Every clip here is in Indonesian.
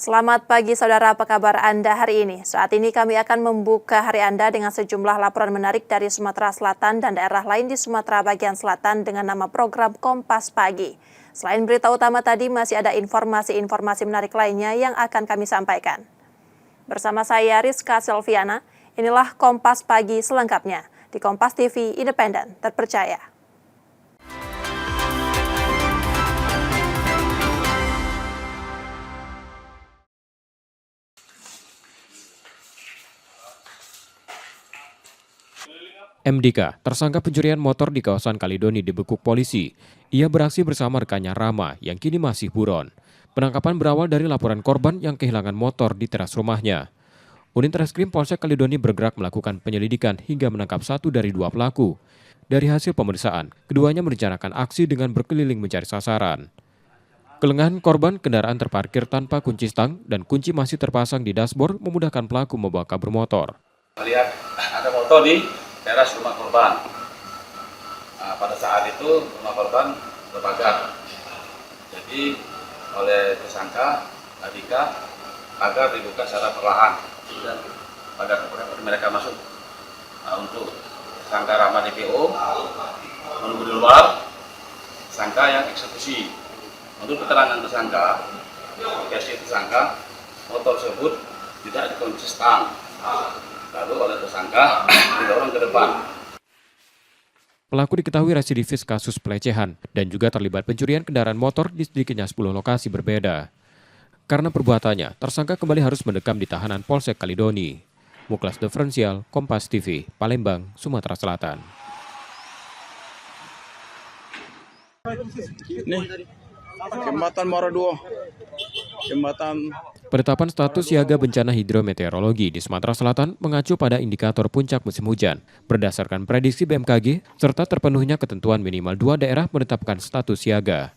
Selamat pagi saudara, apa kabar Anda hari ini? Saat ini kami akan membuka hari Anda dengan sejumlah laporan menarik dari Sumatera Selatan dan daerah lain di Sumatera bagian selatan dengan nama program Kompas Pagi. Selain berita utama tadi, masih ada informasi-informasi menarik lainnya yang akan kami sampaikan. Bersama saya Rizka Selviana, inilah Kompas Pagi selengkapnya di Kompas TV Independen, terpercaya. MDK, tersangka pencurian motor di kawasan Kalidoni dibekuk polisi. Ia beraksi bersama rekannya Rama yang kini masih buron. Penangkapan berawal dari laporan korban yang kehilangan motor di teras rumahnya. Unit Reskrim Polsek Kalidoni bergerak melakukan penyelidikan hingga menangkap satu dari dua pelaku. Dari hasil pemeriksaan, keduanya merencanakan aksi dengan berkeliling mencari sasaran. Kelengahan korban, kendaraan terparkir tanpa kunci stang dan kunci masih terpasang di dashboard memudahkan pelaku membawa kabur motor. Melihat ada motor di teras rumah korban. Nah, pada saat itu rumah korban terbakar. Jadi oleh tersangka Adika agar dibuka secara perlahan dan agar mereka masuk. Nah, untuk tersangka Rama DPO menunggu di luar, tersangka yang eksekusi. Untuk keterangan tersangka, versi tersangka, motor tersebut tidak dikunci stang. Lalu oleh tersangka didorong ke depan. Pelaku diketahui residivis kasus pelecehan dan juga terlibat pencurian kendaraan motor di sedikitnya 10 lokasi berbeda. Karena perbuatannya, tersangka kembali harus mendekam di tahanan Polsek Kalidoni. Muklas Diferensial, Kompas TV, Palembang, Sumatera Selatan. Nih, Jembatan Maraduo, Jembatan. Penetapan status siaga bencana hidrometeorologi di Sumatera Selatan mengacu pada indikator puncak musim hujan. Berdasarkan prediksi BMKG, serta terpenuhnya ketentuan minimal 2 daerah menetapkan status siaga.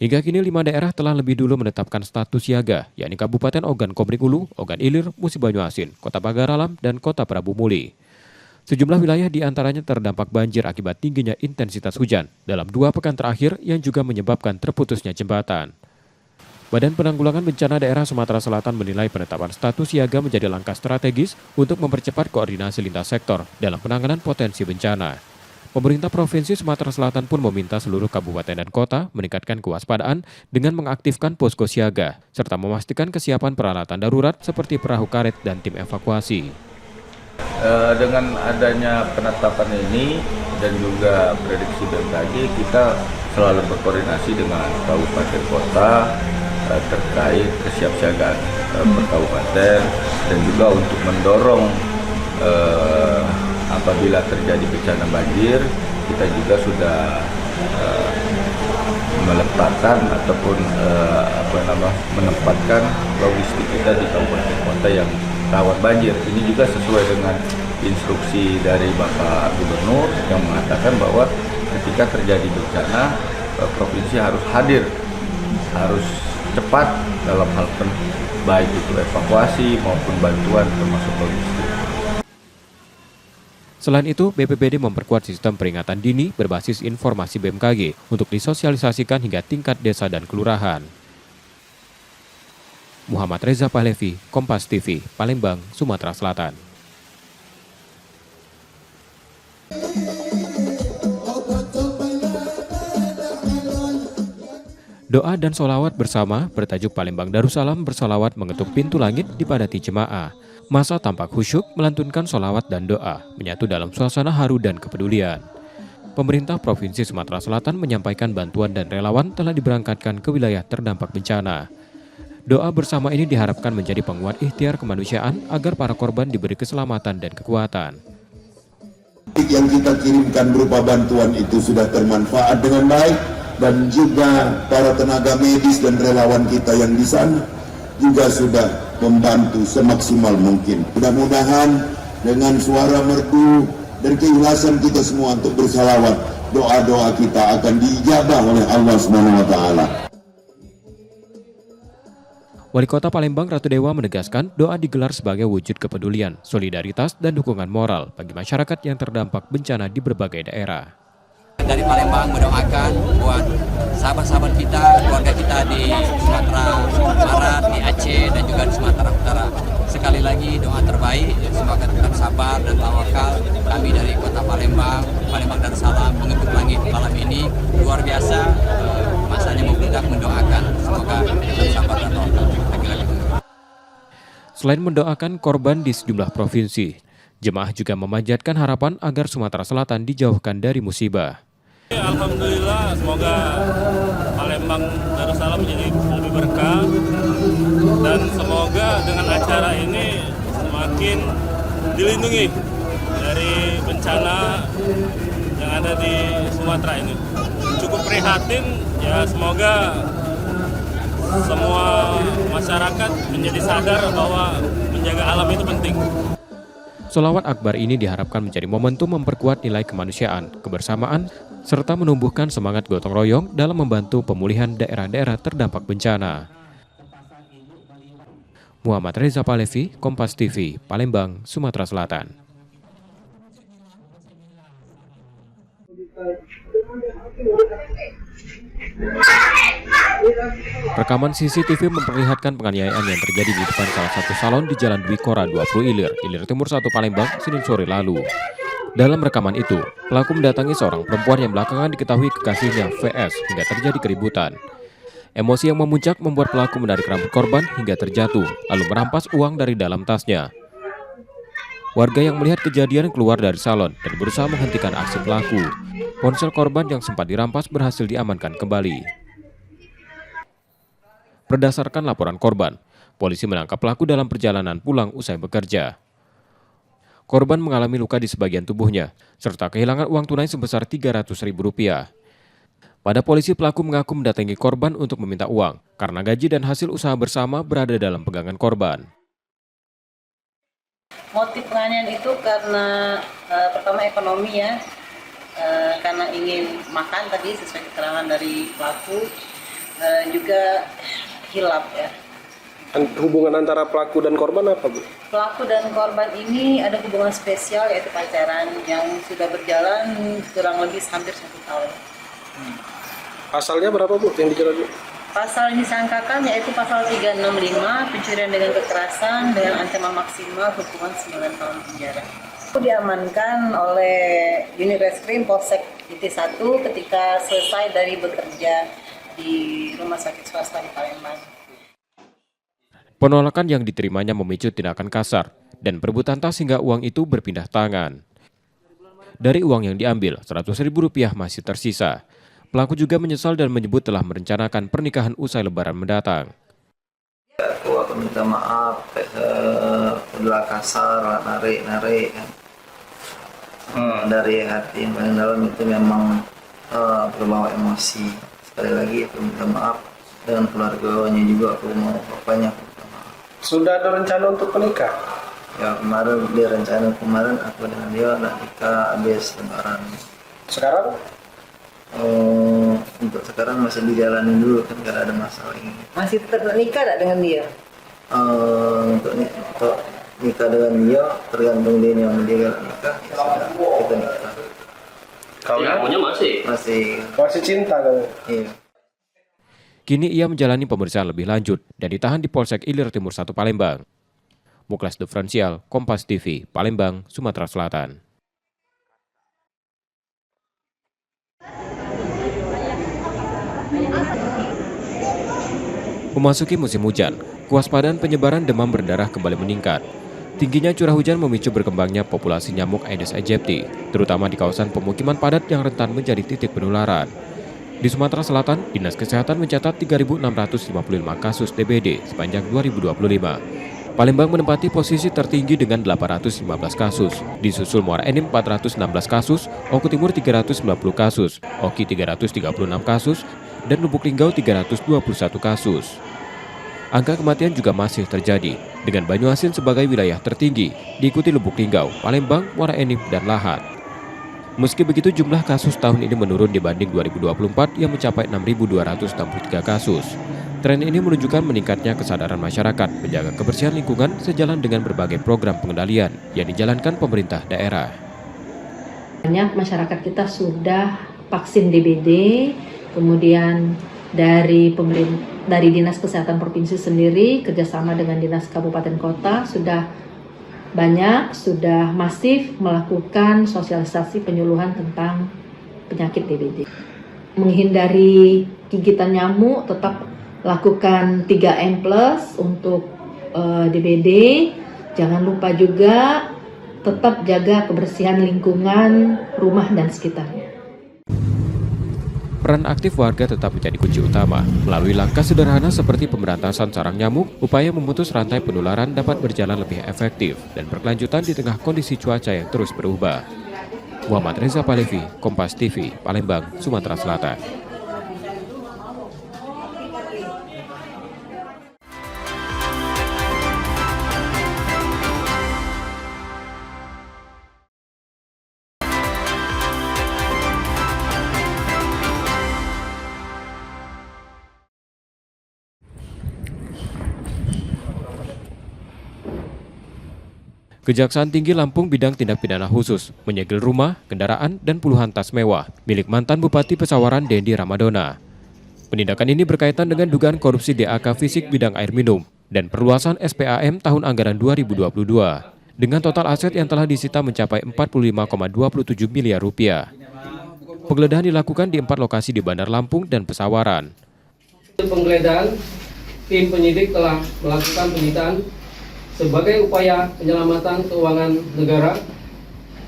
Hingga kini 5 daerah telah lebih dulu menetapkan status siaga, yakni Kabupaten Ogan Komering Ulu, Ogan Ilir, Musi Banyuasin, Kota Pagar Alam, dan Kota Prabu Muli. Sejumlah wilayah diantaranya terdampak banjir akibat tingginya intensitas hujan dalam 2 pekan terakhir yang juga menyebabkan terputusnya jembatan. Badan Penanggulangan Bencana Daerah Sumatera Selatan menilai penetapan status siaga menjadi langkah strategis untuk mempercepat koordinasi lintas sektor dalam penanganan potensi bencana. Pemerintah Provinsi Sumatera Selatan pun meminta seluruh kabupaten dan kota meningkatkan kewaspadaan dengan mengaktifkan posko siaga, serta memastikan kesiapan peralatan darurat seperti perahu karet dan tim evakuasi. Dengan adanya penetapan ini dan juga prediksi BMKG, kita selalu berkoordinasi dengan kabupaten kota terkait kesiapsiagaan per kabupaten dan juga untuk mendorong apabila terjadi bencana banjir, kita juga sudah meletakkan ataupun menempatkan logistik kita di kabupaten kota yang rawan banjir. Ini juga sesuai dengan instruksi dari Bapak Gubernur yang mengatakan bahwa ketika terjadi bencana, provinsi harus hadir, harus cepat dalam hal baik itu evakuasi maupun bantuan termasuk logistik. Selain itu, BPBD memperkuat sistem peringatan dini berbasis informasi BMKG untuk disosialisasikan hingga tingkat desa dan kelurahan. Muhammad Reza Pahlevi, Kompas TV, Palembang, Sumatera Selatan. Doa dan sholawat bersama bertajuk Palembang Darussalam bersolawat mengetuk pintu langit dipadati jemaah. Masa tampak khusyuk melantunkan sholawat dan doa, menyatu dalam suasana haru dan kepedulian. Pemerintah Provinsi Sumatera Selatan menyampaikan bantuan dan relawan telah diberangkatkan ke wilayah terdampak bencana. Doa bersama ini diharapkan menjadi penguat ikhtiar kemanusiaan agar para korban diberi keselamatan dan kekuatan. Yang kita kirimkan berupa bantuan itu sudah bermanfaat dengan baik. Dan juga para tenaga medis dan relawan kita yang di sana juga sudah membantu semaksimal mungkin. Mudah-mudahan dengan suara merdu dan keikhlasan kita semua untuk bersalawat, doa-doa kita akan diijabah oleh Allah SWT. Wali Kota Palembang Ratu Dewa menegaskan doa digelar sebagai wujud kepedulian, solidaritas, dan dukungan moral bagi masyarakat yang terdampak bencana di berbagai daerah. Dari Palembang mendoakan buat sahabat-sahabat kita, keluarga kita di Sumatera Barat, di Aceh, dan juga di Sumatera Utara. Sekali lagi doa terbaik, semoga tetap sabar dan tawakal. Kami dari kota Palembang Darussalam mengetuk langit malam ini luar biasa. Masanya membludak mendoakan, semoga tetap sabar dan tawakal. Lagi-lagi. Selain mendoakan korban di sejumlah provinsi, jemaah juga memanjatkan harapan agar Sumatera Selatan dijauhkan dari musibah. Alhamdulillah, semoga Palembang Darussalam menjadi lebih berkah dan semoga dengan acara ini semakin dilindungi dari bencana yang ada di Sumatera ini. Cukup prihatin, ya semoga semua masyarakat menjadi sadar bahwa menjaga alam itu penting. Sholawat Akbar ini diharapkan menjadi momentum memperkuat nilai kemanusiaan, kebersamaan, serta menumbuhkan semangat gotong royong dalam membantu pemulihan daerah-daerah terdampak bencana. Muhammad Reza Palevi, Kompas TV, Palembang, Sumatera Selatan. Rekaman CCTV memperlihatkan penganiayaan yang terjadi di depan salah satu salon di Jalan Dwi Kora 20 Ilir Timur 1 Palembang, Senin sore lalu. Dalam rekaman itu, pelaku mendatangi seorang perempuan yang belakangan diketahui kekasihnya VS hingga terjadi keributan. Emosi yang memuncak membuat pelaku menarik rambut korban hingga terjatuh, lalu merampas uang dari dalam tasnya. Warga yang melihat kejadian keluar dari salon dan berusaha menghentikan aksi pelaku. Ponsel korban yang sempat dirampas berhasil diamankan kembali. Berdasarkan laporan korban, polisi menangkap pelaku dalam perjalanan pulang usai bekerja. Korban mengalami luka di sebagian tubuhnya, serta kehilangan uang tunai sebesar Rp300.000. Pada polisi, pelaku mengaku mendatangi korban untuk meminta uang, karena gaji dan hasil usaha bersama berada dalam pegangan korban. Motif penganiayaan itu karena pertama ekonomi ya, karena ingin makan tadi sesuai keterangan dari pelaku, juga hilap ya. Hubungan antara pelaku dan korban apa, Bu? Pelaku dan korban ini ada hubungan spesial yaitu pacaran yang sudah berjalan kurang lebih hampir 1 tahun. Pasalnya berapa, Bu, yang dijerat? Pasal yang disangkakan yaitu pasal 365 pencurian dengan kekerasan dengan ancaman maksimal hukuman 9 tahun penjara. Itu diamankan oleh Unit Reskrim Polsek IT1 ketika selesai dari bekerja di rumah sakit swasta di Palembang. Penolakan yang diterimanya memicu tindakan kasar dan perebutan tas hingga uang itu berpindah tangan. Dari uang yang diambil, Rp100.000 masih tersisa. Pelaku juga menyesal dan menyebut telah merencanakan pernikahan usai Lebaran mendatang. Aku akan minta maaf, udah kasar, narik kan. Dari hati yang paling dalam itu memang berbawa emosi. Sekali lagi aku minta maaf dengan keluarganya juga, aku mau bapaknya. Sudah ada rencana untuk menikah? Ya kemarin dia rencana aku dengan dia nak nikah habis Lebaran. Sekarang? Untuk sekarang masih dijalanin dulu kan karena ada masalah ini. Masih tetap nikah tak dengan dia? Untuk nikah dengan dia tergantung dia yang dia nikah ya sudah kita nikah. Kamu masih cinta kamu? Iya. Kini ia menjalani pemeriksaan lebih lanjut dan ditahan di Polsek Ilir Timur 1 Palembang. Muklas Differensial, Kompas TV, Palembang, Sumatera Selatan. Memasuki musim hujan, kewaspadaan penyebaran demam berdarah kembali meningkat. Tingginya curah hujan memicu berkembangnya populasi nyamuk Aedes aegypti, terutama di kawasan pemukiman padat yang rentan menjadi titik penularan. Di Sumatera Selatan, Dinas Kesehatan mencatat 3.655 kasus DBD sepanjang 2025. Palembang menempati posisi tertinggi dengan 815 kasus, disusul Muara Enim 416 kasus, Oku Timur 390 kasus, Oki 336 kasus, dan Lubuk Linggau 321 kasus. Angka kematian juga masih terjadi, dengan Banyuasin sebagai wilayah tertinggi, diikuti Lubuk Linggau, Palembang, Muara Enim, dan Lahat. Meski begitu, jumlah kasus tahun ini menurun dibanding 2024 yang mencapai 6.263 kasus. Tren ini menunjukkan meningkatnya kesadaran masyarakat menjaga kebersihan lingkungan sejalan dengan berbagai program pengendalian yang dijalankan pemerintah daerah. Banyak masyarakat kita sudah vaksin DBD, kemudian dari Dinas Kesehatan Provinsi sendiri kerjasama dengan Dinas Kabupaten Kota sudah masif melakukan sosialisasi penyuluhan tentang penyakit DBD. Menghindari gigitan nyamuk, tetap lakukan 3M+ untuk DBD. Jangan lupa juga tetap jaga kebersihan lingkungan rumah dan sekitarnya. Peran aktif warga tetap menjadi kunci utama. Melalui langkah sederhana seperti pemberantasan sarang nyamuk, upaya memutus rantai penularan dapat berjalan lebih efektif dan berkelanjutan di tengah kondisi cuaca yang terus berubah. Muhammad Reza Palevi, Kompas TV, Palembang, Sumatera Selatan. Kejaksaan Tinggi Lampung bidang tindak pidana khusus menyegel rumah, kendaraan, dan puluhan tas mewah milik mantan Bupati Pesawaran Dendi Ramadona. Penindakan ini berkaitan dengan dugaan korupsi DAK Fisik bidang air minum dan perluasan SPAM tahun anggaran 2022 dengan total aset yang telah disita mencapai 45,27 miliar rupiah. Penggeledahan dilakukan di 4 lokasi di Bandar Lampung dan Pesawaran. Penggeledahan, tim penyidik telah melakukan penyitaan sebagai upaya penyelamatan keuangan negara.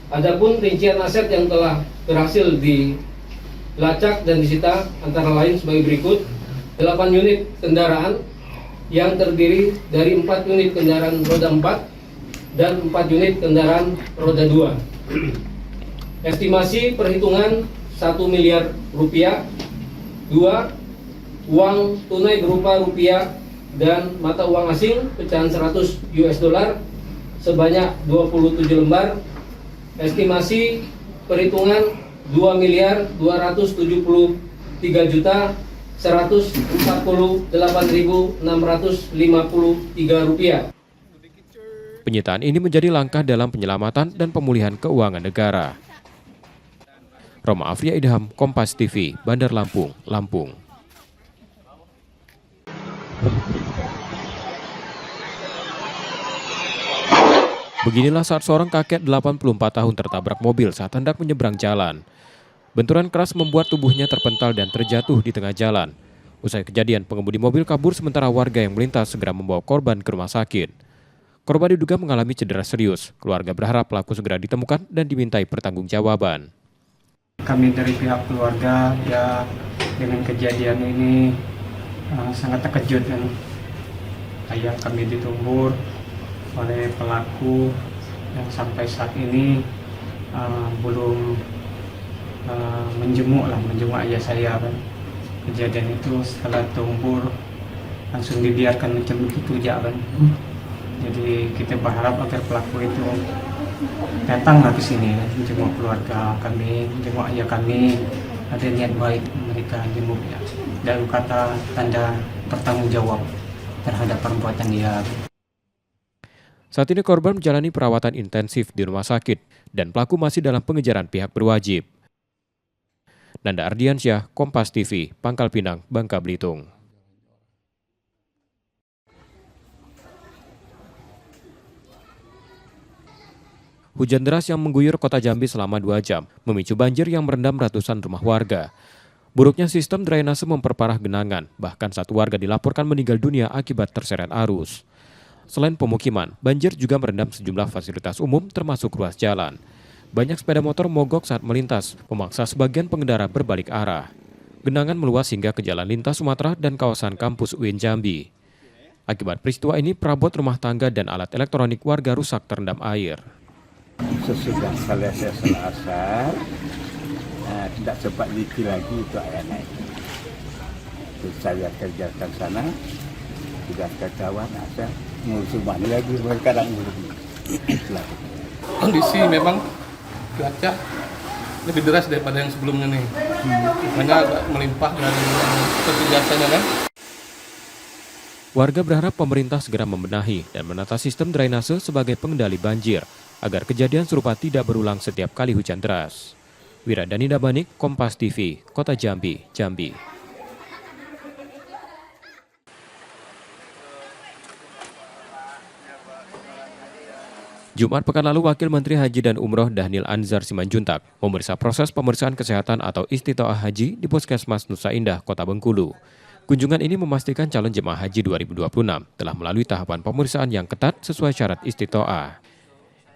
Adapun rincian aset yang telah berhasil dilacak dan disita antara lain sebagai berikut: 8 unit kendaraan yang terdiri dari 4 unit kendaraan roda 4 dan 4 unit kendaraan roda 2. Estimasi perhitungan 1 miliar rupiah. 2. Uang tunai berupa rupiah dan mata uang asing pecahan $100 sebanyak 27 lembar. Estimasi perhitungan 2.240.148.653 rupiah. Penyitaan ini menjadi langkah dalam penyelamatan dan pemulihan keuangan negara. Roma Afria Idham, Kompas TV, Bandar Lampung, Lampung. Beginilah saat seorang kakek 84 tahun tertabrak mobil saat hendak menyeberang jalan. Benturan keras membuat tubuhnya terpental dan terjatuh di tengah jalan. Usai kejadian, pengemudi mobil kabur sementara warga yang melintas segera membawa korban ke rumah sakit. Korban diduga mengalami cedera serius. Keluarga berharap pelaku segera ditemukan dan dimintai pertanggungjawaban. Kami dari pihak keluarga ya dengan kejadian ini sangat terkejut kan. Ayah kami ditumbur oleh pelaku yang sampai saat ini belum menjenguk ayah saya kan. Kejadian itu setelah tumbur langsung dibiarkan macam begitu aja kan. Jadi kita berharap agar pelaku itu datanglah ke sini, menjenguk keluarga kami, menjenguk ayah kami. Ada niat baik mereka jenguk ya. Dan kata tanda bertanggung jawab terhadap perbuatan dia. Saat ini korban menjalani perawatan intensif di rumah sakit dan pelaku masih dalam pengejaran pihak berwajib. Nanda Ardiansyah, Kompas TV, Pangkal Pinang, Bangka Belitung. Hujan deras yang mengguyur kota Jambi selama 2 jam memicu banjir yang merendam ratusan rumah warga. Buruknya sistem drainase memperparah genangan, bahkan 1 warga dilaporkan meninggal dunia akibat terseret arus. Selain pemukiman, banjir juga merendam sejumlah fasilitas umum termasuk ruas jalan. Banyak sepeda motor mogok saat melintas, memaksa sebagian pengendara berbalik arah. Genangan meluas hingga ke jalan lintas Sumatera dan kawasan kampus UIN Jambi. Akibat peristiwa ini, perabot rumah tangga dan alat elektronik warga rusak terendam air. Sesudah selesai asar, tidak sempat dikit lagi itu air naik. Terus saya kerjakan sana, sudah ke kawan asar. Musibahnya lagi sekarang kondisi memang cuaca lebih deras daripada yang sebelumnya nih, makanya agak melimpah dan seperti biasanya kan. Warga berharap pemerintah segera membenahi dan menata sistem drainase sebagai pengendali banjir agar kejadian serupa tidak berulang setiap kali hujan deras. Wiradani Dabanik, Kompas TV, Kota Jambi, Jambi. Jumat pekan lalu, Wakil Menteri Haji dan Umroh Dhanil Anzar Simanjuntak memeriksa proses pemeriksaan kesehatan atau istitoah haji di Puskesmas Nusa Indah, Kota Bengkulu. Kunjungan ini memastikan calon jemaah haji 2026 telah melalui tahapan pemeriksaan yang ketat sesuai syarat istitoah.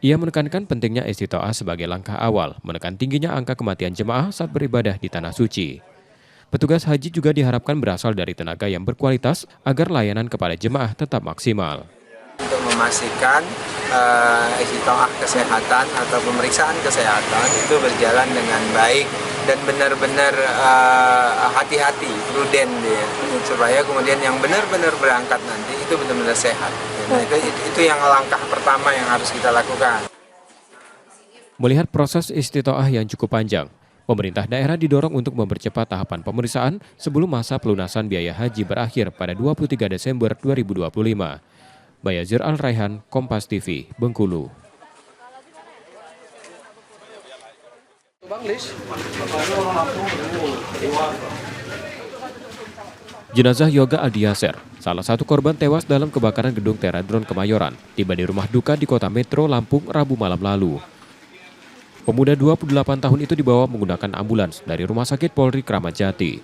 Ia menekankan pentingnya istitoah sebagai langkah awal menekan tingginya angka kematian jemaah saat beribadah di Tanah Suci. Petugas haji juga diharapkan berasal dari tenaga yang berkualitas agar layanan kepada jemaah tetap maksimal. Untuk memastikan istitoah kesehatan atau pemeriksaan kesehatan itu berjalan dengan baik dan benar-benar hati-hati, prudent ya, supaya kemudian yang benar-benar berangkat nanti itu benar-benar sehat. Nah, itu yang langkah pertama yang harus kita lakukan. Melihat proses istitoah yang cukup panjang, pemerintah daerah didorong untuk mempercepat tahapan pemeriksaan sebelum masa pelunasan biaya haji berakhir pada 23 Desember 2025. Bayazir Al-Raihan, Kompas TV, Bengkulu. Jenazah Yoga Aldiaser, salah satu korban tewas dalam kebakaran gedung Teradron Kemayoran, tiba di rumah duka di Kota Metro Lampung Rabu malam lalu. Pemuda 28 tahun itu dibawa menggunakan ambulans dari Rumah Sakit Polri Kramat Jati.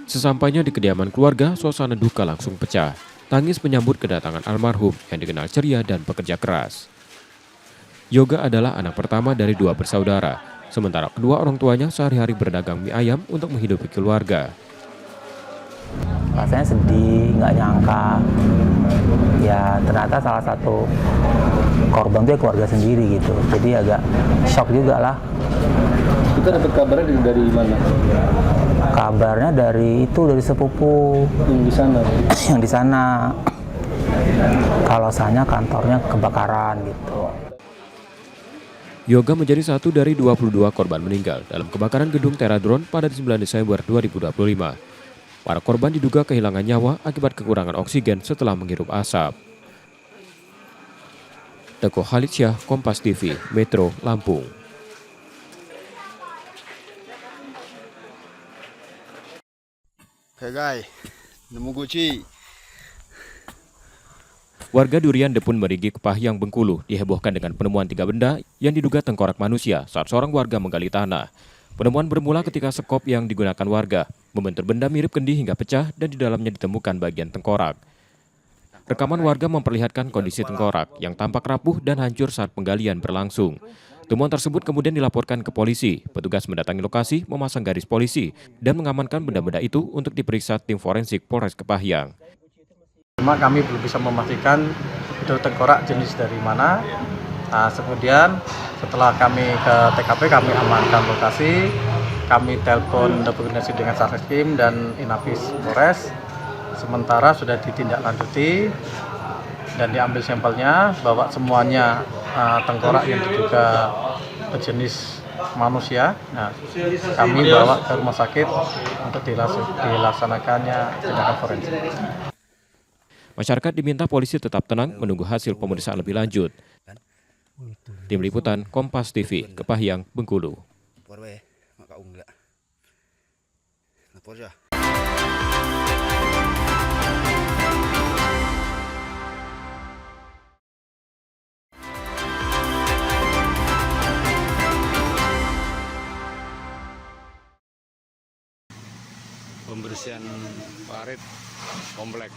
Sesampainya di kediaman keluarga, suasana duka langsung pecah. Tangis menyambut kedatangan almarhum yang dikenal ceria dan pekerja keras. Yoga adalah anak pertama dari 2 bersaudara, sementara kedua orang tuanya sehari-hari berdagang mie ayam untuk menghidupi keluarga. Rasanya sedih, nggak nyangka. Ya ternyata salah satu korban itu keluarga sendiri gitu. Jadi agak shock juga lah. Kita dapat kabarnya dari mana? Kabarnya dari sepupu yang di sana. Yang di sana. Kalau sana kantornya kebakaran gitu. Yoga menjadi satu dari 22 korban meninggal dalam kebakaran gedung Teradron pada 9 Desember 2025. Para korban diduga kehilangan nyawa akibat kekurangan oksigen setelah menghirup asap. Teguh Khalid Syah, Kompas TV, Metro, Lampung. Oke guys, nemu guci. Warga Durian Depun Merigi Kepahyang, Bengkulu dihebohkan dengan penemuan 3 benda yang diduga tengkorak manusia saat seorang warga menggali tanah. Penemuan bermula ketika sekop yang digunakan warga membentur benda mirip kendi hingga pecah dan di dalamnya ditemukan bagian tengkorak. Rekaman warga memperlihatkan kondisi tengkorak yang tampak rapuh dan hancur saat penggalian berlangsung. Temuan tersebut kemudian dilaporkan ke polisi. Petugas mendatangi lokasi, memasang garis polisi, dan mengamankan benda-benda itu untuk diperiksa tim forensik Polres Kepahyang. Cuma kami belum bisa memastikan itu tengkorak jenis dari mana. Nah, kemudian setelah kami ke TKP, kami amankan lokasi, kami telepon berkoordinasi dengan Satreskrim dan Inafis Polres. Sementara sudah ditindaklanjuti dan diambil sampelnya, bawa semuanya tengkorak yang diduga jenis manusia. Nah, kami bawa ke rumah sakit untuk dilaksanakannya tindakan forensik. Masyarakat diminta polisi tetap tenang menunggu hasil pemeriksaan lebih lanjut. Tim Liputan Kompas TV, Kepahyang, Bengkulu. Pembersihan parit komplek.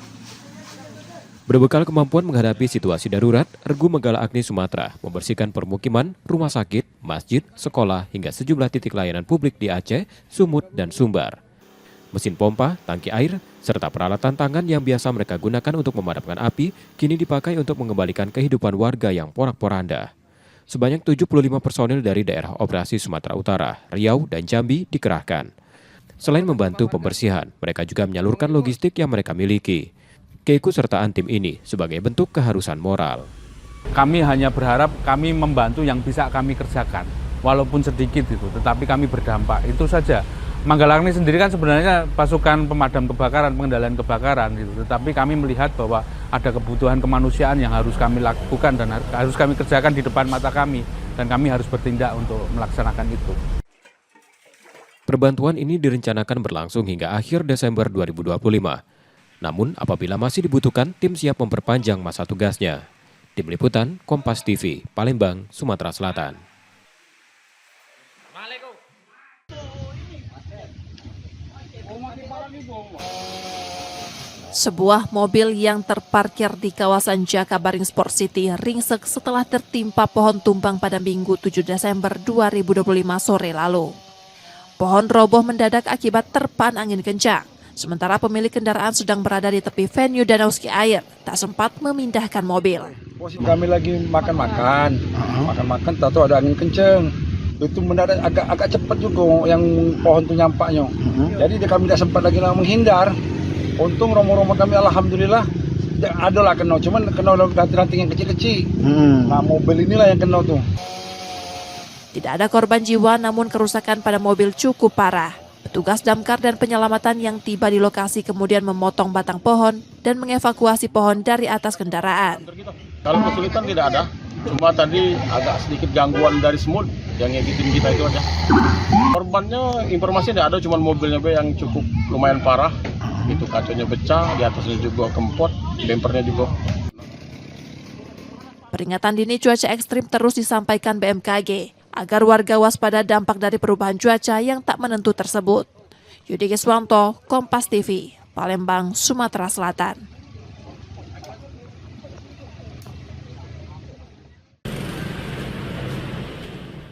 Berbekal kemampuan menghadapi situasi darurat, Regu Menggala Agni Sumatera membersihkan permukiman, rumah sakit, masjid, sekolah, hingga sejumlah titik layanan publik di Aceh, Sumut, dan Sumbar. Mesin pompa, tangki air, serta peralatan tangan yang biasa mereka gunakan untuk memadamkan api, kini dipakai untuk mengembalikan kehidupan warga yang porak-poranda. Sebanyak 75 personil dari daerah operasi Sumatera Utara, Riau, dan Jambi dikerahkan. Selain membantu pembersihan, mereka juga menyalurkan logistik yang mereka miliki. Keikutsertaan tim ini sebagai bentuk keharusan moral. Kami hanya berharap kami membantu yang bisa kami kerjakan, walaupun sedikit itu, tetapi kami berdampak, itu saja. Menggala Agni sendiri kan sebenarnya pasukan pemadam kebakaran, pengendalian kebakaran gitu. Tetapi kami melihat bahwa ada kebutuhan kemanusiaan yang harus kami lakukan dan harus kami kerjakan di depan mata kami. dan kami harus bertindak untuk melaksanakan itu. Perbantuan ini direncanakan berlangsung hingga akhir Desember 2025. Namun, apabila masih dibutuhkan, tim siap memperpanjang masa tugasnya. Tim Liputan, Kompas TV, Palembang, Sumatera Selatan. Sebuah mobil yang terparkir di kawasan Jakabaring Sport City ringsek setelah tertimpa pohon tumbang pada Minggu 7 Desember 2025 sore lalu. Pohon roboh mendadak akibat terpaan angin kencang. Sementara pemilik kendaraan sedang berada di tepi venue Danau Ski Air, tak sempat memindahkan mobil. Kami lagi makan-makan, tahu ada angin kencang. Itu mendadak agak cepat juga yang pohon itu nyampaknya. Jadi kami tidak sempat lagi menghindar. Untung romo-romo kami alhamdulillah adalah kena, cuman kena ranting yang kecil-kecil. Nah, mobil inilah yang kena tuh. Tidak ada korban jiwa, namun kerusakan pada mobil cukup parah. Petugas damkar dan penyelamatan yang tiba di lokasi kemudian memotong batang pohon dan mengevakuasi pohon dari atas kendaraan. Kalau kesulitan tidak ada, cuma tadi agak sedikit gangguan dari semut yang ngigitin kita itu aja. Korbannya informasi tidak ada, cuma mobilnya yang cukup lumayan parah. Itu kacanya pecah, di atasnya juga kempot, bempernya juga. Peringatan dini cuaca ekstrim terus disampaikan BMKG agar warga waspada dampak dari perubahan cuaca yang tak menentu tersebut. Yudi Geswanto, Kompas TV, Palembang, Sumatera Selatan.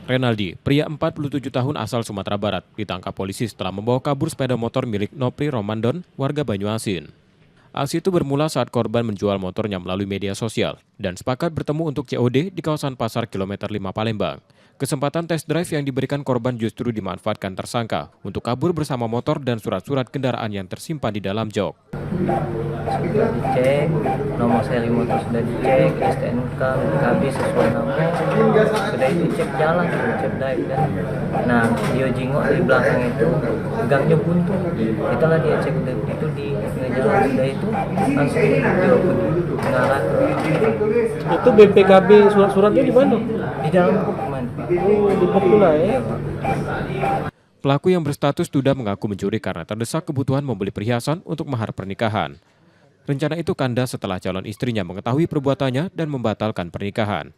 Renaldi, pria 47 tahun asal Sumatera Barat, ditangkap polisi setelah membawa kabur sepeda motor milik Nopri Romandon, warga Banyuasin. Aksi itu bermula saat korban menjual motornya melalui media sosial dan sepakat bertemu untuk COD di kawasan Pasar Kilometer 5 Palembang. Kesempatan test drive yang diberikan korban justru dimanfaatkan tersangka untuk kabur bersama motor dan surat-surat kendaraan yang tersimpan di dalam jok. Sudah dicek, nomor seri motor sudah dicek, STNK, BPKB sesuai nama, sudah itu cek jalan, cek drive kan. Nah, dia jingok di belakang itu, gangnya buntu. Itulah dia cek itu di jalan sudah itu, langsung dia mengarah ke. Itu BPKB surat-suratnya di mana? Di dalam buku. Di buku lah ya. Pelaku yang berstatus duda mengaku mencuri karena terdesak kebutuhan membeli perhiasan untuk mahar pernikahan. Rencana itu kandas setelah calon istrinya mengetahui perbuatannya dan membatalkan pernikahan.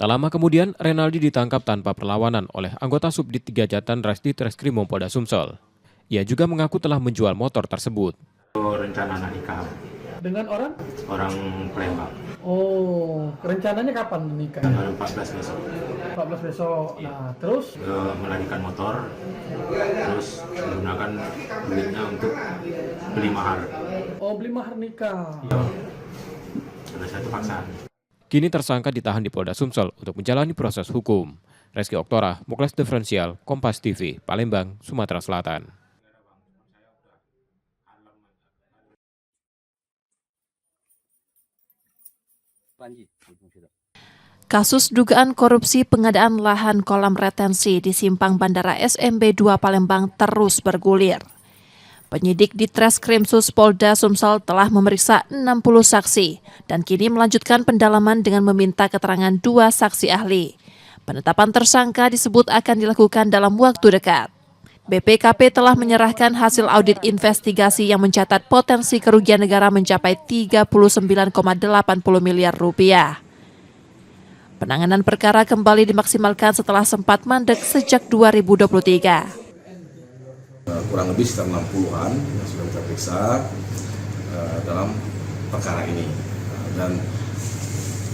Tak lama kemudian, Renaldi ditangkap tanpa perlawanan oleh anggota Subdit 3 Jatan Rasdit Reskrim Polda Sumsel. Ia juga mengaku telah menjual motor tersebut. Rencana nikah Dengan orang? Orang Palembang. Oh, rencananya kapan menikah? Tanggal 14 besok. 14 besok. Nah, terus? Melarikan motor, terus menggunakan duitnya untuk beli mahar. Oh, beli mahar nikah. Iya. Ada satu paksaan. Kini tersangka ditahan di Polda Sumsel untuk menjalani proses hukum. Reski Oktora, Muklas Diferensial, Kompas TV, Palembang, Sumatera Selatan. Kasus dugaan korupsi pengadaan lahan kolam retensi di Simpang Bandara SMB 2 Palembang terus bergulir. Penyidik di Treskrimsus Polda Sumsel telah memeriksa 60 saksi dan kini melanjutkan pendalaman dengan meminta keterangan 2 saksi ahli. Penetapan tersangka disebut akan dilakukan dalam waktu dekat. BPKP telah menyerahkan hasil audit investigasi yang mencatat potensi kerugian negara mencapai 39,80 miliar rupiah. Penanganan perkara kembali dimaksimalkan setelah sempat mandek sejak 2023. Kurang lebih sekitar 60-an yang sudah kita periksa dalam perkara ini. Dan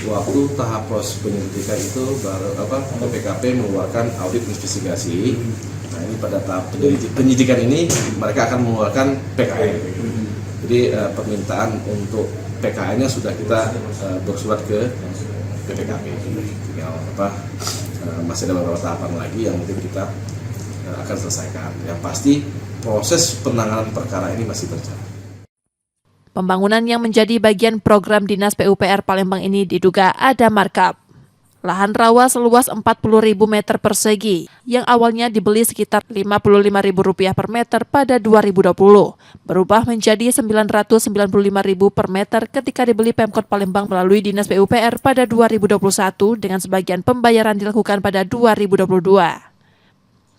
waktu tahap proses penyelidikan itu BPKP mengeluarkan audit investigasi. Nah, ini pada tahap penyidikan ini mereka akan mengeluarkan PKN. Jadi permintaan untuk PKN-nya sudah kita bersurat ke BPKP. Tinggal masih ada beberapa tahapan lagi yang mungkin kita akan selesaikan. Yang pasti proses penanganan perkara ini masih berjalan. Pembangunan yang menjadi bagian program Dinas PUPR Palembang ini diduga ada markup. lahan rawa seluas 40.000 meter persegi yang awalnya dibeli sekitar Rp55.000 per meter pada 2020 berubah menjadi Rp995.000 per meter ketika dibeli Pemkot Palembang melalui Dinas PUPR pada 2021 dengan sebagian pembayaran dilakukan pada 2022.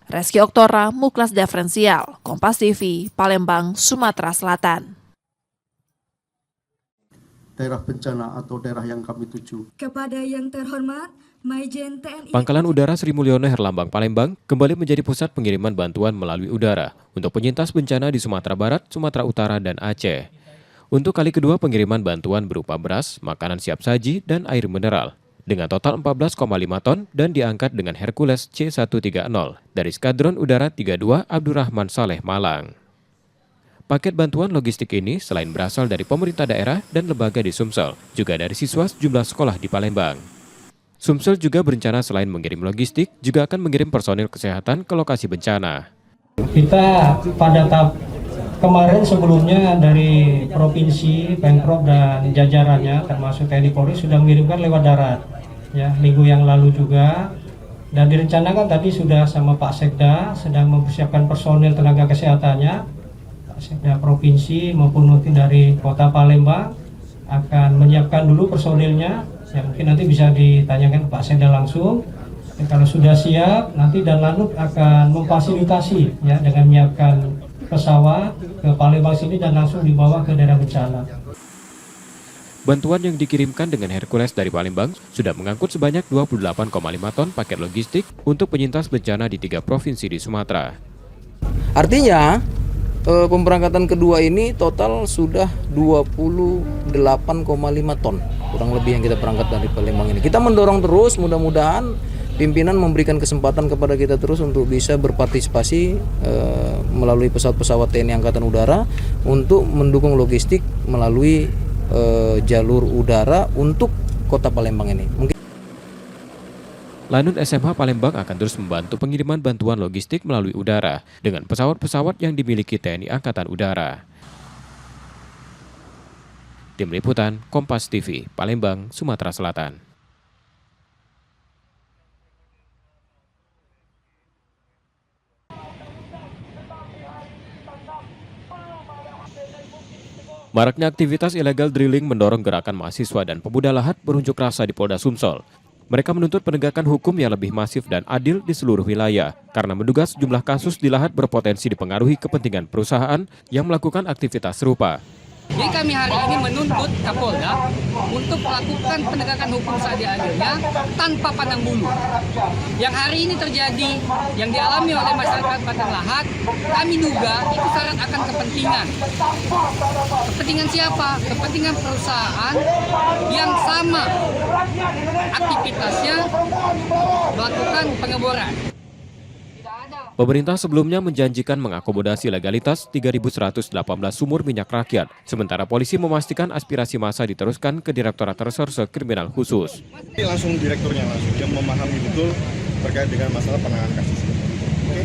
Reski Oktora, Muklas Diferensial, Kompas TV, Palembang, Sumatera Selatan. Daerah bencana atau daerah yang kami tuju. Kepada yang terhormat, Maijen TNI Pangkalan Udara Sri Mulyono Herlambang Palembang kembali menjadi pusat pengiriman bantuan melalui udara untuk penyintas bencana di Sumatera Barat, Sumatera Utara, dan Aceh. Untuk kali kedua pengiriman bantuan berupa beras, makanan siap saji, dan air mineral dengan total 14,5 ton dan diangkat dengan Hercules C-130 dari Skadron Udara 32 Abdurrahman Saleh Malang. Paket bantuan logistik ini selain berasal dari pemerintah daerah dan lembaga di Sumsel, juga dari siswa sejumlah sekolah di Palembang. Sumsel juga berencana selain mengirim logistik, juga akan mengirim personil kesehatan ke lokasi bencana. Kita pada tahap kemarin sebelumnya dari Provinsi, Pemprov dan jajarannya termasuk TNI Polri sudah mengirimkan lewat darat. Ya, minggu yang lalu juga. Dan direncanakan tadi sudah sama Pak Sekda sedang mempersiapkan personil tenaga kesehatannya. Sekda Provinsi maupun mungkin dari Kota Palembang akan menyiapkan dulu personilnya, ya mungkin nanti bisa ditanyakan ke Pak Sekda langsung. Kalau sudah siap, nanti Danlanut akan memfasilitasi ya dengan menyiapkan pesawat ke Palembang sini dan langsung dibawa ke daerah bencana. Bantuan yang dikirimkan dengan Hercules dari Palembang sudah mengangkut sebanyak 28,5 ton paket logistik untuk penyintas bencana di 3 provinsi di Sumatera. Artinya, pemberangkatan kedua ini total sudah 28,5 ton kurang lebih yang kita berangkat dari Palembang ini. Kita mendorong terus, mudah-mudahan pimpinan memberikan kesempatan kepada kita terus untuk bisa berpartisipasi melalui pesawat-pesawat TNI Angkatan Udara untuk mendukung logistik melalui jalur udara untuk Kota Palembang ini. Lanut SMH Palembang akan terus membantu pengiriman bantuan logistik melalui udara dengan pesawat-pesawat yang dimiliki TNI Angkatan Udara. Tim Liputan, Kompas TV, Palembang, Sumatera Selatan. Maraknya aktivitas ilegal drilling mendorong gerakan mahasiswa dan pemuda Lahat berunjuk rasa di Polda Sumsel. Mereka menuntut penegakan hukum yang lebih masif dan adil di seluruh wilayah karena menduga sejumlah kasus di Lahat berpotensi dipengaruhi kepentingan perusahaan yang melakukan aktivitas serupa. Jadi kami hari ini menuntut Kapolda untuk melakukan penegakan hukum seadil-adilnya tanpa pandang bulu. Yang hari ini terjadi, yang dialami oleh masyarakat Padang Lahat, kami duga itu syarat akan kepentingan. Kepentingan siapa? Kepentingan perusahaan yang sama aktivitasnya melakukan pengeboran. Pemerintah sebelumnya menjanjikan mengakomodasi legalitas 3.118 sumur minyak rakyat, sementara polisi memastikan aspirasi massa diteruskan ke Direktorat Reserse Kriminal Khusus. Langsung direkturnya langsung yang memahami betul terkait dengan masalah penanganan kasus. Oke.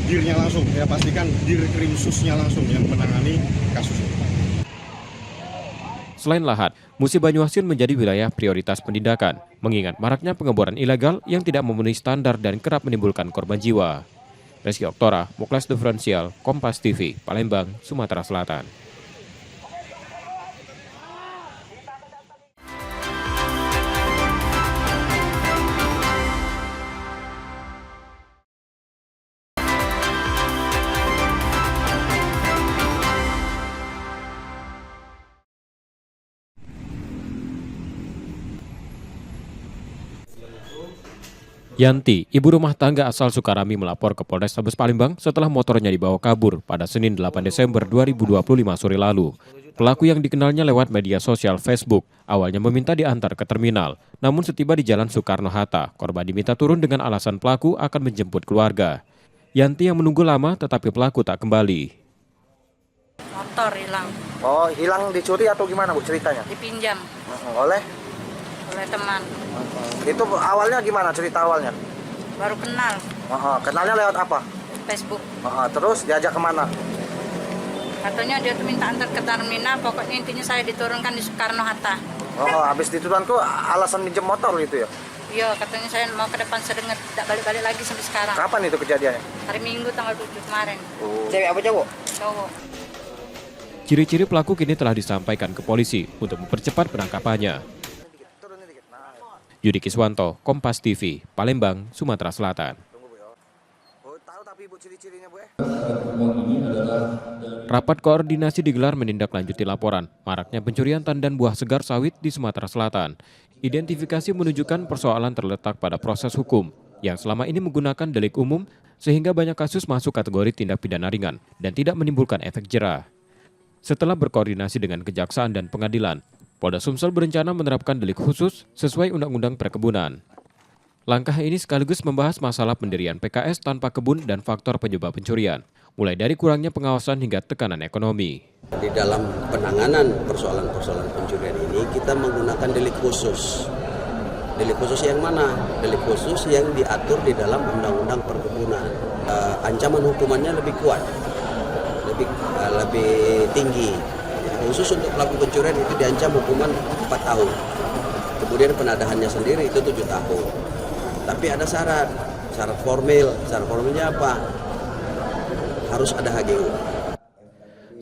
Dirnya langsung, ya pastikan dir krimsusnya langsung yang menangani kasus ini. Selain Lahat, Musi Banyuasin menjadi wilayah prioritas penindakan, mengingat maraknya pengeboran ilegal yang tidak memenuhi standar dan kerap menimbulkan korban jiwa. Reski Oktora, Muklas Diferensial, Kompas TV, Palembang, Sumatera Selatan. Yanti, ibu rumah tangga asal Sukarami melapor ke Polrestabes Palembang setelah motornya dibawa kabur pada Senin 8 Desember 2025 sore lalu. Pelaku yang dikenalnya lewat media sosial Facebook awalnya meminta diantar ke terminal. Namun setiba di Jalan Soekarno-Hatta, korban diminta turun dengan alasan pelaku akan menjemput keluarga. Yanti yang menunggu lama tetapi pelaku tak kembali. Motor hilang. Oh, hilang dicuri atau gimana Bu ceritanya? Dipinjam. Oleh teman. Itu awalnya gimana cerita awalnya? Baru kenal. Kenalnya lewat apa? Facebook. Terus diajak kemana? Katanya dia minta antar ke terminal, pokoknya intinya saya diturunkan di Soekarno-Hatta. Oh, habis dituduhan tuh alasan minjem motor gitu ya? Iya, katanya saya mau ke depan sedengar, tidak balik-balik lagi sampai sekarang. Kapan itu kejadiannya? Hari Minggu tanggal 7 kemarin. Cewek apa cowok? Cowok. Ciri-ciri pelaku kini telah disampaikan ke polisi untuk mempercepat penangkapannya. Yudi Kiswanto, Kompas TV, Palembang, Sumatera Selatan. Rapat koordinasi digelar menindaklanjuti laporan maraknya pencurian tandan buah segar sawit di Sumatera Selatan. Identifikasi menunjukkan persoalan terletak pada proses hukum yang selama ini menggunakan delik umum sehingga banyak kasus masuk kategori tindak pidana ringan dan tidak menimbulkan efek jera. Setelah berkoordinasi dengan Kejaksaan dan Pengadilan, Polda Sumsel berencana menerapkan delik khusus sesuai Undang-Undang Perkebunan. Langkah ini sekaligus membahas masalah pendirian PKS tanpa kebun dan faktor penyebab pencurian, mulai dari kurangnya pengawasan hingga tekanan ekonomi. Di dalam penanganan persoalan-persoalan pencurian ini kita menggunakan delik khusus. Delik khusus yang mana? Delik khusus yang diatur di dalam Undang-Undang Perkebunan. Ancaman hukumannya lebih kuat, lebih tinggi. Khusus untuk pelaku pencurian itu diancam hukuman 4 tahun. Kemudian penadahannya sendiri itu 7 tahun. Tapi ada syarat formil. Syarat formilnya apa? Harus ada HGU.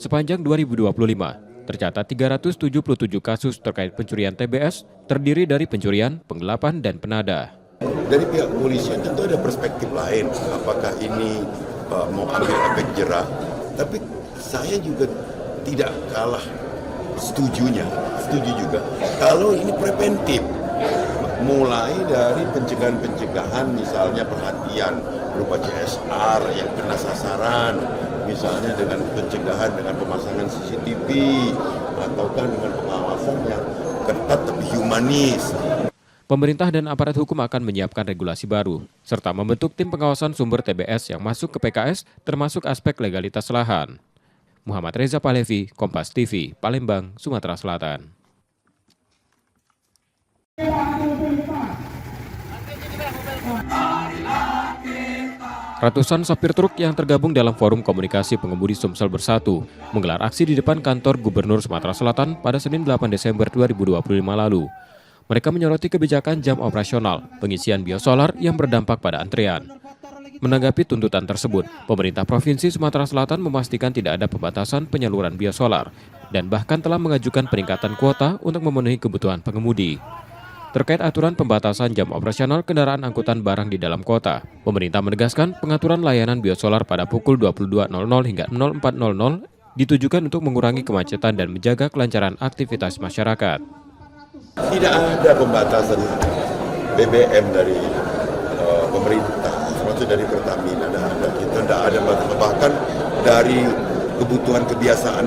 Sepanjang 2025, tercatat 377 kasus terkait pencurian TBS terdiri dari pencurian, penggelapan, dan penada. Dari pihak kepolisian tentu ada perspektif lain, apakah ini mau ambil efek jera, tapi saya juga tidak kalah setuju juga kalau ini preventif, mulai dari pencegahan misalnya perhatian berupa CSR yang kena sasaran, misalnya dengan pencegahan dengan pemasangan CCTV ataukah dengan pengawasan yang ketat tapi humanis. Pemerintah dan aparat hukum akan menyiapkan regulasi baru, serta membentuk tim pengawasan sumber TBS yang masuk ke PKS termasuk aspek legalitas lahan. Muhammad Reza Pahlevi, Kompas TV, Palembang, Sumatera Selatan. Ratusan sopir truk yang tergabung dalam Forum Komunikasi Pengemudi Sumsel Bersatu menggelar aksi di depan kantor Gubernur Sumatera Selatan pada Senin 8 Desember 2025 lalu. Mereka menyoroti kebijakan jam operasional pengisian biosolar yang berdampak pada antrean. Menanggapi tuntutan tersebut, pemerintah Provinsi Sumatera Selatan memastikan tidak ada pembatasan penyaluran biosolar dan bahkan telah mengajukan peningkatan kuota untuk memenuhi kebutuhan pengemudi. Terkait aturan pembatasan jam operasional kendaraan angkutan barang di dalam kota, pemerintah menegaskan pengaturan layanan biosolar pada pukul 22.00 hingga 04.00 ditujukan untuk mengurangi kemacetan dan menjaga kelancaran aktivitas masyarakat. Tidak ada pembatasan BBM dari pemerintah, termasuk dari Pertamina. Kita tidak ada, bahkan dari kebutuhan kebiasaan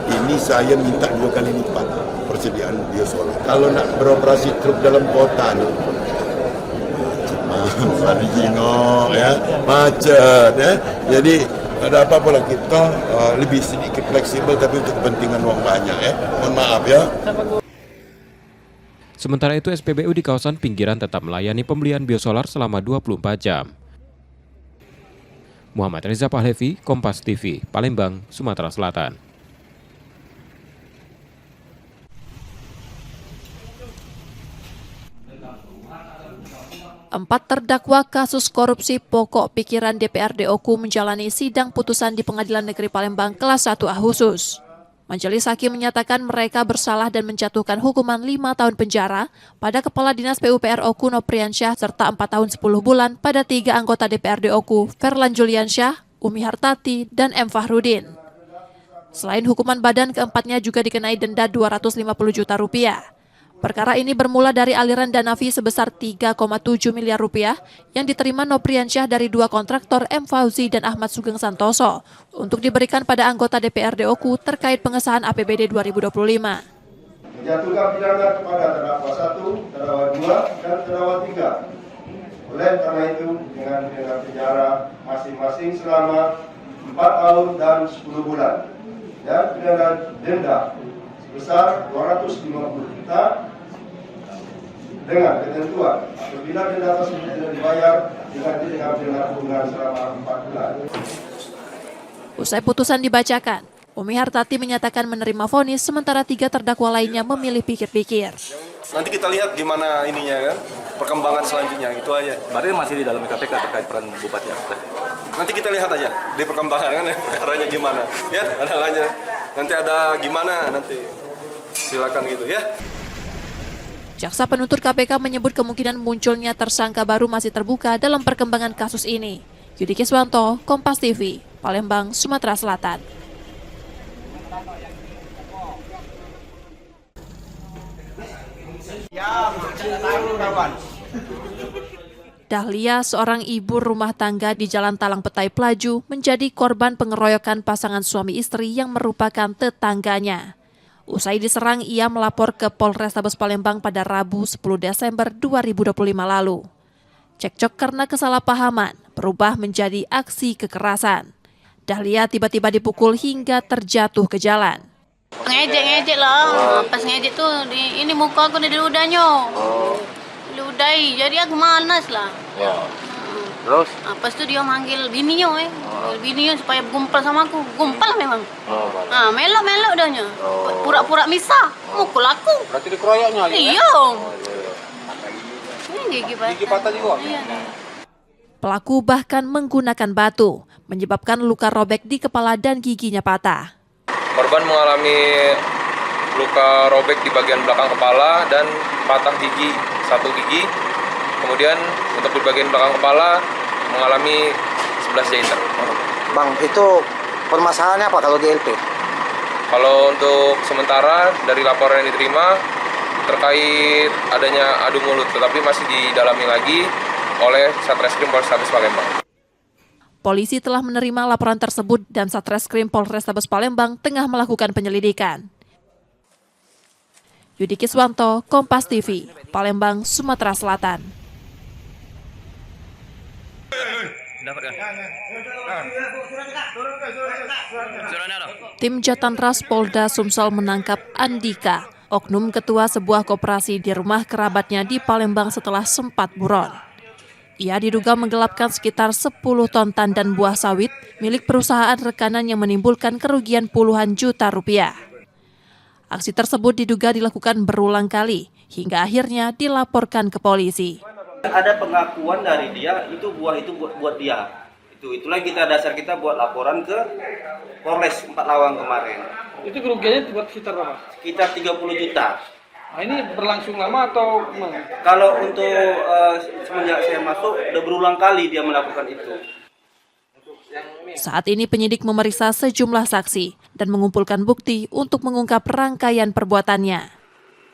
ini saya minta 2 kali lipat persediaan biosolar. Kalau nak beroperasi truk dalam kota nih, macet ya. Jadi ada apa-apa lah kita lebih sedikit fleksibel tapi untuk kepentingan uang banyak ya. Mohon maaf ya. Sementara itu SPBU di kawasan pinggiran tetap melayani pembelian biosolar selama 24 jam. Muhammad Reza Pahlevi, Kompas TV, Palembang, Sumatera Selatan. Empat terdakwa kasus korupsi pokok pikiran DPRD Oku menjalani sidang putusan di Pengadilan Negeri Palembang kelas 1A khusus. Majelis Hakim menyatakan mereka bersalah dan menjatuhkan hukuman 5 tahun penjara pada Kepala Dinas PUPR Oku Nopriansyah serta 4 tahun 10 bulan pada 3 anggota DPRD Oku, Ferlan Juliansyah, Umi Hartati, dan M. Fahrudin. Selain hukuman badan, keempatnya juga dikenai denda 250 juta rupiah. Perkara ini bermula dari aliran dana fee sebesar 3,7 miliar rupiah yang diterima Nopriansyah dari 2 kontraktor M. Fauzi dan Ahmad Sugeng Santoso untuk diberikan pada anggota DPRD Oku terkait pengesahan APBD 2025. Menjatuhkan pidana kepada terdakwa 1, terdakwa 2, dan terdakwa 3. Oleh karena itu dengan pidana penjara masing-masing selama 4 tahun dan 10 bulan dan pidana denda sebesar 250 juta dengan ketentuan apabila denda tersebut tidak dibayar diganti dengan pidana kurungan selama 4 bulan. Usai putusan dibacakan, Umi Hartati menyatakan menerima vonis, sementara 3 terdakwa lainnya memilih pikir-pikir. Nanti kita lihat gimana ininya kan, perkembangan selanjutnya, itu aja. Berarti masih di dalam KPK terkait peran Bupati. Nanti kita lihat aja di perkembangan kan, perkaranya gimana. Ya, nanti ada gimana, nanti silakan gitu ya. Jaksa penuntut KPK menyebut kemungkinan munculnya tersangka baru masih terbuka dalam perkembangan kasus ini. Yudi Kiswanto, Kompas TV, Palembang, Sumatera Selatan. Dahlia, seorang ibu rumah tangga di Jalan Talang Petai Pelaju, menjadi korban pengeroyokan pasangan suami istri yang merupakan tetangganya. Usai diserang, ia melapor ke Polrestabes Palembang pada Rabu 10 Desember 2025 lalu. Cekcok karena kesalahpahaman berubah menjadi aksi kekerasan. Dahlia tiba-tiba dipukul hingga terjatuh ke jalan. Ngejek lah, pas ngejek tuh ini muka aku di ludahnya. Ludai, jadi aku manas lah. Terus? Pas itu dia manggil bininya bininya supaya gumpal sama aku. Gumpal memang. Melok udahnya. Pura-pura misah, mukul aku. Berarti dikeroyoknya? Iya. Ini gigi patah juga? Iya. Pelaku bahkan menggunakan batu, menyebabkan luka robek di kepala dan giginya patah. Korban mengalami luka robek di bagian belakang kepala dan patah gigi, 1 gigi. Kemudian untuk di bagian belakang kepala mengalami 11 jahitan. Bang, itu permasalahannya apa kalau di LP? Kalau untuk sementara dari laporan yang diterima terkait adanya adu mulut, tetapi masih didalami lagi oleh Satreskrim Polrestabes Palembang. Polisi telah menerima laporan tersebut dan Satreskrim Polrestabes Palembang tengah melakukan penyelidikan. Yudi Kiswanto, Kompas TV, Palembang, Sumatera Selatan. Tim Jatantras Polda Sumsel menangkap Andika, oknum ketua sebuah koperasi di rumah kerabatnya di Palembang setelah sempat buron. Ia diduga menggelapkan sekitar 10 ton tandan buah sawit milik perusahaan rekanan yang menimbulkan kerugian puluhan juta rupiah. Aksi tersebut diduga dilakukan berulang kali hingga akhirnya dilaporkan ke polisi. Ada pengakuan dari dia, itu buah itu buat dia. Itulah dasar kita buat laporan ke Polres 4 Lawang kemarin. Itu kerugiannya buat sekitar berapa? Sekitar 30 juta. Nah, ini berlangsung lama atau gimana? Kalau untuk semenjak saya masuk, udah berulang kali dia melakukan itu. Saat ini penyidik memeriksa sejumlah saksi dan mengumpulkan bukti untuk mengungkap rangkaian perbuatannya.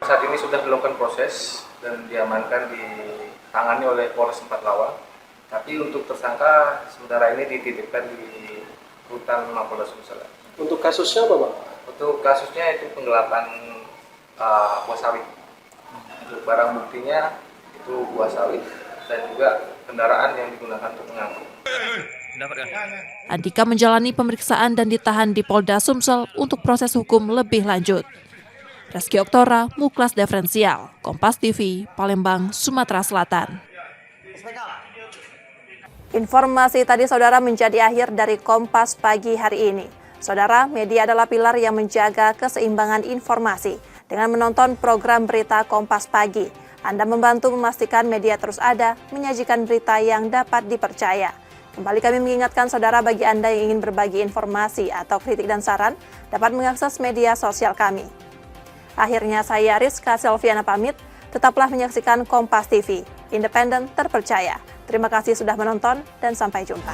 Saat ini sudah dilakukan proses dan diamankan ditangani oleh Polres 4 Lawang. Tapi untuk tersangka sementara ini dititipkan di rutan Mapolda Sumsel. Untuk kasusnya apa, Pak? Untuk kasusnya itu penggelapan buah sawit. Untuk barang buktinya itu buah sawit dan juga kendaraan yang digunakan untuk mengangkut. Andika menjalani pemeriksaan dan ditahan di Polda Sumsel untuk proses hukum lebih lanjut. Reski Oktora, Muklas Diferensial, Kompas TV, Palembang, Sumatera Selatan. Informasi tadi saudara menjadi akhir dari Kompas pagi hari ini. Saudara, media adalah pilar yang menjaga keseimbangan informasi. Dengan menonton program berita Kompas Pagi, Anda membantu memastikan media terus ada, menyajikan berita yang dapat dipercaya. Kembali kami mengingatkan saudara, bagi Anda yang ingin berbagi informasi atau kritik dan saran, dapat mengakses media sosial kami. Akhirnya saya Rizka Selviana pamit, tetaplah menyaksikan Kompas TV, independen terpercaya. Terima kasih sudah menonton dan sampai jumpa.